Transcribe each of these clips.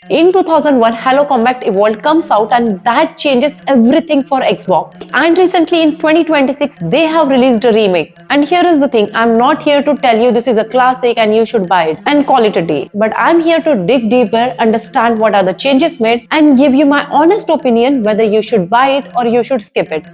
In 2001, Halo Combat Evolved comes out and that changes everything for Xbox. And recently in 2026, they have released a remake. And here is the thing, I'm not here to tell you this is a classic and you should buy it and call it a day. But I'm here to dig deeper, understand what are the changes made and give you my honest opinion whether you should buy it or you should skip it.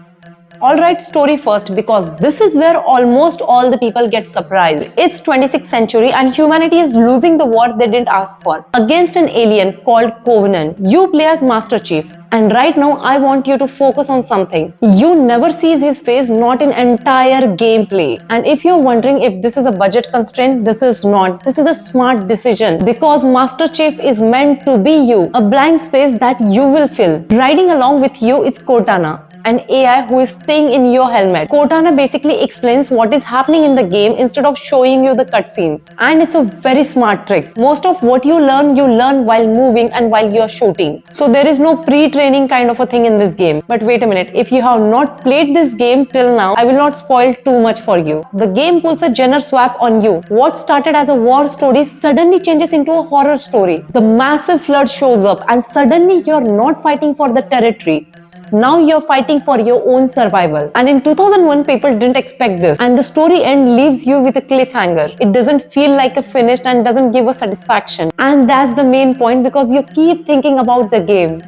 Alright, story first, because this is where almost all the people get surprised. It's 26th century and humanity is losing the war they didn't ask for against an alien called Covenant. You play as Master Chief. And right now, I want you to focus on something. You never see his face, not in entire gameplay. And if you're wondering if this is a budget constraint, this is not. This is a smart decision because Master Chief is meant to be you, a blank space that you will fill. Riding along with you is Cortana, an AI who is staying in your helmet. Cortana basically explains what is happening in the game instead of showing you the cutscenes. And it's a very smart trick. Most of what you learn while moving and while you're shooting. So there is no pre-training kind of a thing in this game. But wait a minute, if you have not played this game till now, I will not spoil too much for you. The game pulls a genre swap on you. What started as a war story suddenly changes into a horror story. The massive flood shows up and suddenly you're not fighting for the territory. Now you're fighting for your own survival. And in 2001, people didn't expect this. And the story end leaves you with a cliffhanger. It doesn't feel like a finished and doesn't give a satisfaction. And that's the main point because you keep thinking about the game.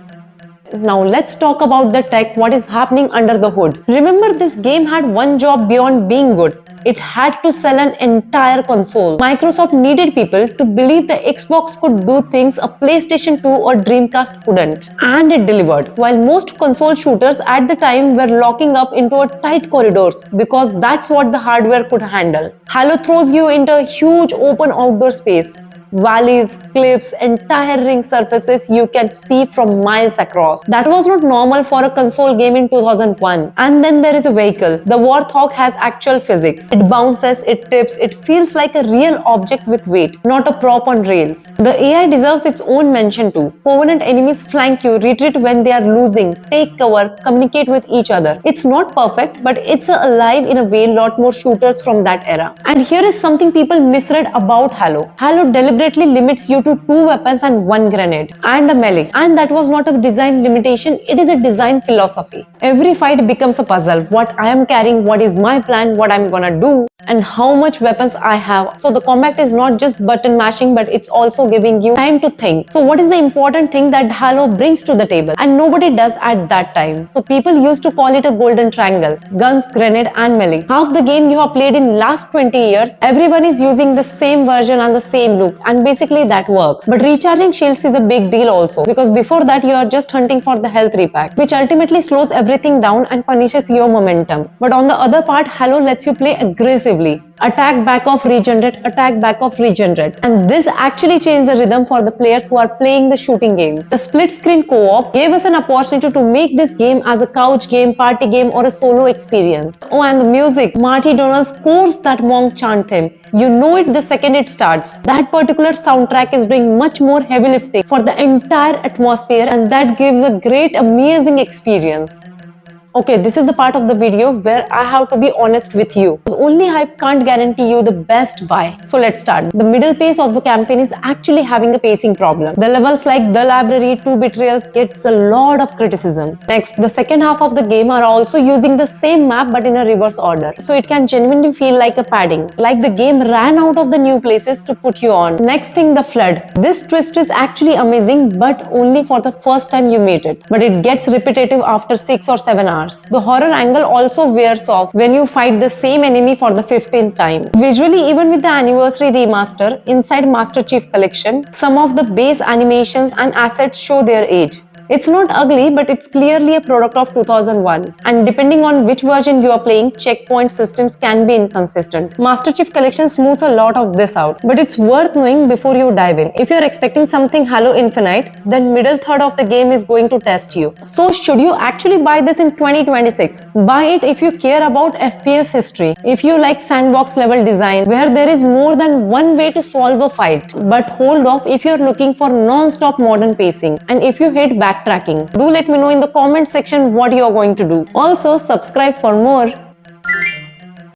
Now let's talk about the tech, what is happening under the hood. Remember, this game had one job beyond being good. It had to sell an entire console. Microsoft needed people to believe the Xbox could do things a PlayStation 2 or Dreamcast couldn't. And it delivered. While most console shooters at the time were locking up into a tight corridors because that's what the hardware could handle. Halo throws you into a huge open outdoor space. Valleys, cliffs, entire ring surfaces you can see from miles across. That was not normal for a console game in 2001. And then there is a vehicle. The Warthog has actual physics. It bounces, it tips, it feels like a real object with weight, not a prop on rails. The AI deserves its own mention too. Covenant enemies flank you, retreat when they are losing, take cover, communicate with each other. It's not perfect, but it's alive in a way lot more shooters from that era. And here is something people misread about Halo. Halo deliberately limits you to 2 weapons and 1 grenade and a melee. And that was not a design limitation, it is a design philosophy. Every fight becomes a puzzle. What I am carrying, what is my plan, what I'm gonna do, and how much weapons I have. So the combat is not just button mashing, but it's also giving you time to think. So what is the important thing that Halo brings to the table? And nobody does at that time. So people used to call it a golden triangle. Guns, grenade and melee. Half the game you have played in last 20 years, everyone is using the same version and the same look. And basically that works. But recharging shields is a big deal also. Because before that you are just hunting for the health repack, which ultimately slows everything down and punishes your momentum. But on the other part, Halo lets you play aggressively. Attack, back off, regenerate, attack, back off, regenerate. And this actually changed the rhythm for the players who are playing the shooting games. The split screen co-op gave us an opportunity to make this game as a couch game, party game or a solo experience. Oh, and the music. Marty Donald scores that monk chant theme. You know it the second it starts. That particular soundtrack is doing much more heavy lifting for the entire atmosphere and that gives a great, amazing experience. Okay, this is the part of the video where I have to be honest with you. Only hype can't guarantee you the best buy. So let's start. The middle pace of the campaign is actually having a pacing problem. The levels like The Library, 2 Betrayals gets a lot of criticism. Next, the second half of the game are also using the same map but in a reverse order. So it can genuinely feel like a padding. Like the game ran out of the new places to put you on. Next thing, the flood. This twist is actually amazing but only for the first time you meet it. But it gets repetitive after 6 or 7 hours. The horror angle also wears off when you fight the same enemy for the 15th time. Visually, even with the anniversary remaster inside Master Chief Collection, some of the base animations and assets show their age. It's not ugly, but it's clearly a product of 2001. And depending on which version you are playing, checkpoint systems can be inconsistent. Master Chief Collection smooths a lot of this out, but it's worth knowing before you dive in. If you're expecting something Halo Infinite, then middle third of the game is going to test you. So should you actually buy this in 2026? Buy it if you care about FPS history, if you like sandbox level design where there is more than one way to solve a fight. But hold off if you're looking for non-stop modern pacing and if you hate backtracking. Do let me know in the comment section what you are going to do. Also, subscribe for more.